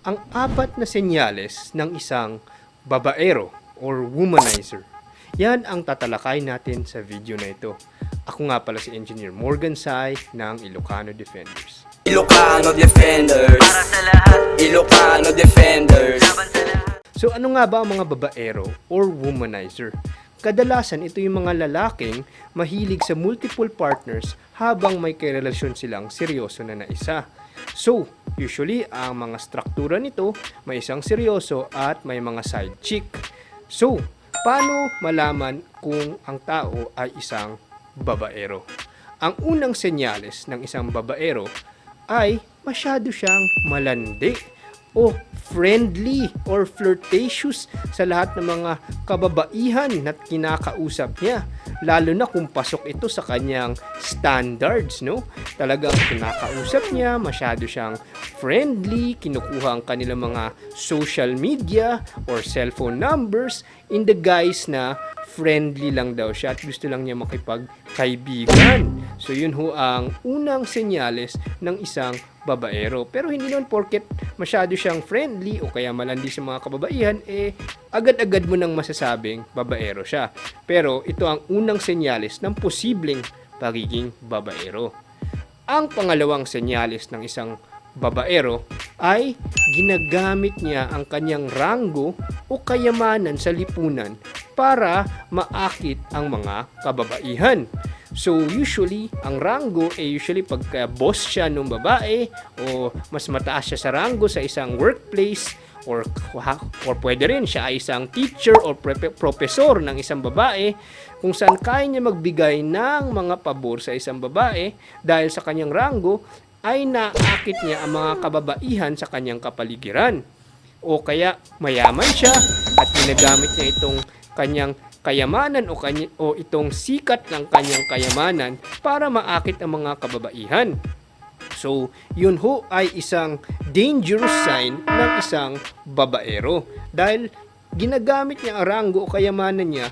Ang apat na senyales ng isang babaero or womanizer. Yan ang tatalakay natin sa video na ito. Ako nga pala si Engineer Morgan Sai ng Ilocano Defenders. Ilocano Defenders. Para sa lahat. Ilocano Defenders. So ano nga ba ang mga babaero or womanizer? Kadalasan ito yung mga lalaking mahilig sa multiple partners habang may karelasyon silang seryoso na isa. So, usually ang mga struktura nito may isang seryoso at may mga side chick. So, paano malaman kung ang tao ay isang babaero? Ang unang senyales ng isang babaero ay masyado siyang malandi o friendly or flirtatious sa lahat ng mga kababaihan na kinakausap niya. Lalo na kung pasok ito sa kanyang standards, no? Talagang kinakausap niya, masyado siyang friendly, kinukuha ang kanilang mga social media or cellphone numbers in the guise na friendly lang daw siya at gusto lang niya makipagkaibigan. So yun ho ang unang senyales ng isang babaero. Pero hindi naman porket masyado siyang friendly o kaya malandi sa mga kababaihan, agad-agad mo nang masasabing babaero siya. Pero ito ang unang senyales ng posibleng pagiging babaero. Ang pangalawang senyales ng isang babaero ay ginagamit niya ang kanyang ranggo o kayamanan sa lipunan para maakit ang mga kababaihan. So usually, ang ranggo usually pagka boss siya ng babae o mas mataas siya sa ranggo sa isang workplace or pwede rin siya ay isang teacher or professor ng isang babae kung saan kaya niya magbigay ng mga pabor sa isang babae dahil sa kanyang ranggo ay naakit niya ang mga kababaihan sa kanyang kapaligiran. O kaya mayaman siya at ginagamit niya itong kanyang kayamanan o itong sikat ng kanyang kayamanan para maakit ang mga kababaihan. So, yun ho ay isang dangerous sign ng isang babaero dahil ginagamit niya ang ranggo o kayamanan niya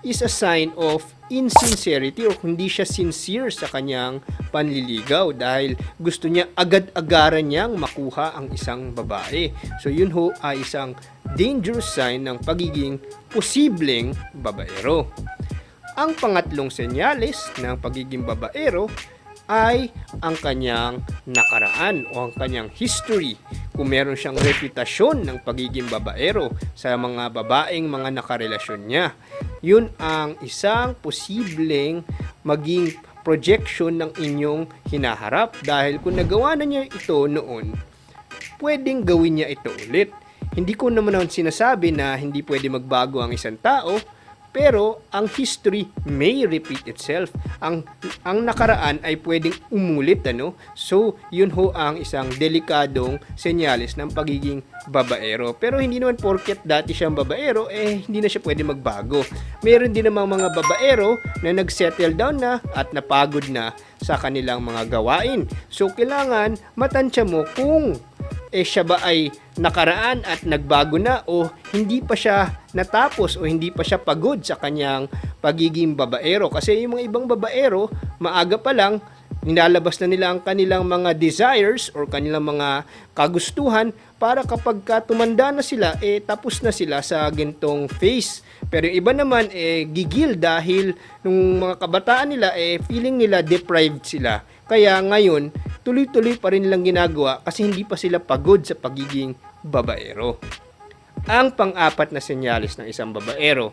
is a sign of insincerity o hindi siya sincere sa kanyang panliligaw dahil gusto niya agad-agaran niyang makuha ang isang babae. So yun ho ay isang dangerous sign ng pagiging posibleng babaero. Ang pangatlong senyales ng pagiging babaero ay ang kanyang nakaraan o ang kanyang history. Kung meron siyang reputasyon ng pagiging babaero sa mga babaeng mga nakarelasyon niya, yun ang isang posibleng maging projection ng inyong hinaharap dahil kung nagawa na niya ito noon, pwedeng gawin niya ito ulit. Hindi ko naman sinasabi na hindi pwede magbago ang isang tao, pero ang history may repeat itself. Ang nakaraan ay pwedeng umulit, ano? So, yun ho ang isang delikadong senyales ng pagiging babaero. Pero hindi naman porket dati siyang babaero, hindi na siya pwede magbago. Meron din namang mga babaero na nag-settle down na at napagod na sa kanilang mga gawain. So, kailangan matansya mo kung siya ba ay nakaraan at nagbago na o hindi pa siya natapos o hindi pa siya pagod sa kanyang pagiging babaero. Kasi yung mga ibang babaero, maaga pa lang, nilalabas na nila ang kanilang mga desires or kanilang mga kagustuhan para kapag tumanda na sila, tapos na sila sa gintong phase. Pero yung iba naman, gigil dahil nung mga kabataan nila, feeling nila deprived sila. Kaya ngayon, tuloy-tuloy pa rin lang ginagawa kasi hindi pa sila pagod sa pagiging babaero. Ang pang-apat na senyales ng isang babaero,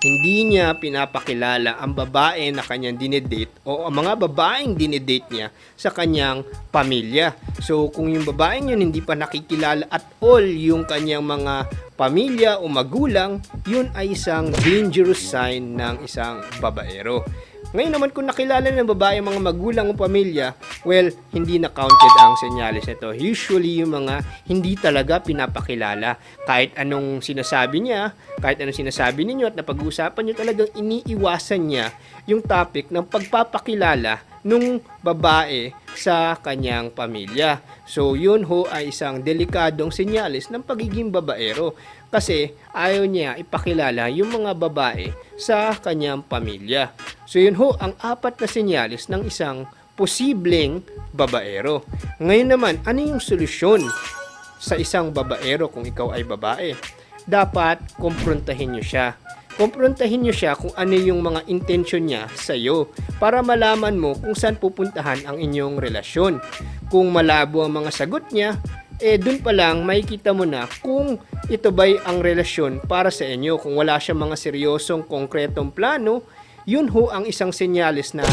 hindi niya pinapakilala ang babae na kanyang dinedate o ang mga babaeng dinedate niya sa kanyang pamilya. So kung yung babaeng yun hindi pa nakikilala at all yung kanyang mga pamilya o magulang, yun ay isang dangerous sign ng isang babaero. Ngayon naman kung nakilala ng babae ang mga magulang o pamilya, well, hindi na counted ang senyales nito. Usually yung mga hindi talaga pinapakilala. Kahit anong sinasabi niya, kahit anong sinasabi ninyo at napag-uusapan niyo, talagang iniiwasan niya yung topic ng pagpapakilala nung babae sa kanyang pamilya. So yun ho ay isang delikadong senyales ng pagiging babaero kasi ayaw niya ipakilala yung mga babae sa kanyang pamilya. So yun ho ang apat na senyales ng isang posibleng babaero. Ngayon naman, ano yung solusyon sa isang babaero kung ikaw ay babae? Dapat kumprontahin nyo siya. Kumprontahin nyo siya kung ano yung mga intensyon niya sa iyo para malaman mo kung saan pupuntahan ang inyong relasyon. Kung malabo ang mga sagot niya, dun pa lang makikita mo na kung ito ba'y ang relasyon para sa inyo. Kung wala siyang mga seryosong, konkretong plano, yun ho ang isang senyales na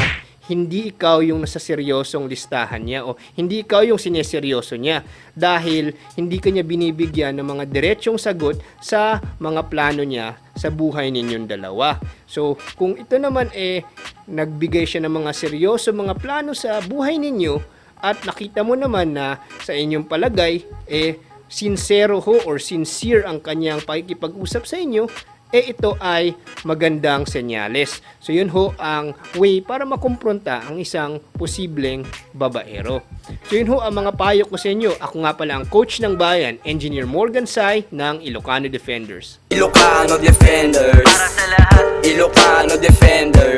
hindi ikaw yung nasa seryosong listahan niya o hindi ikaw yung sineseryoso niya dahil hindi ka niya binibigyan ng mga diretsong sagot sa mga plano niya sa buhay ninyong dalawa. So, kung ito naman nagbigay siya ng mga seryoso mga plano sa buhay ninyo at nakita mo naman na sa inyong palagay sincere ho or sincere ang kanyang pakikipag-usap sa inyo, ito ay magandang senyales. So yun ho ang way para makumpronta ang isang posibleng babaero. So yun ho ang mga payo ko sa inyo. Ako nga pala ang coach ng bayan, Engineer Morgan Sai ng Ilocano Defenders. Ilocano Defenders. Para sa lahat. Ilocano Defenders.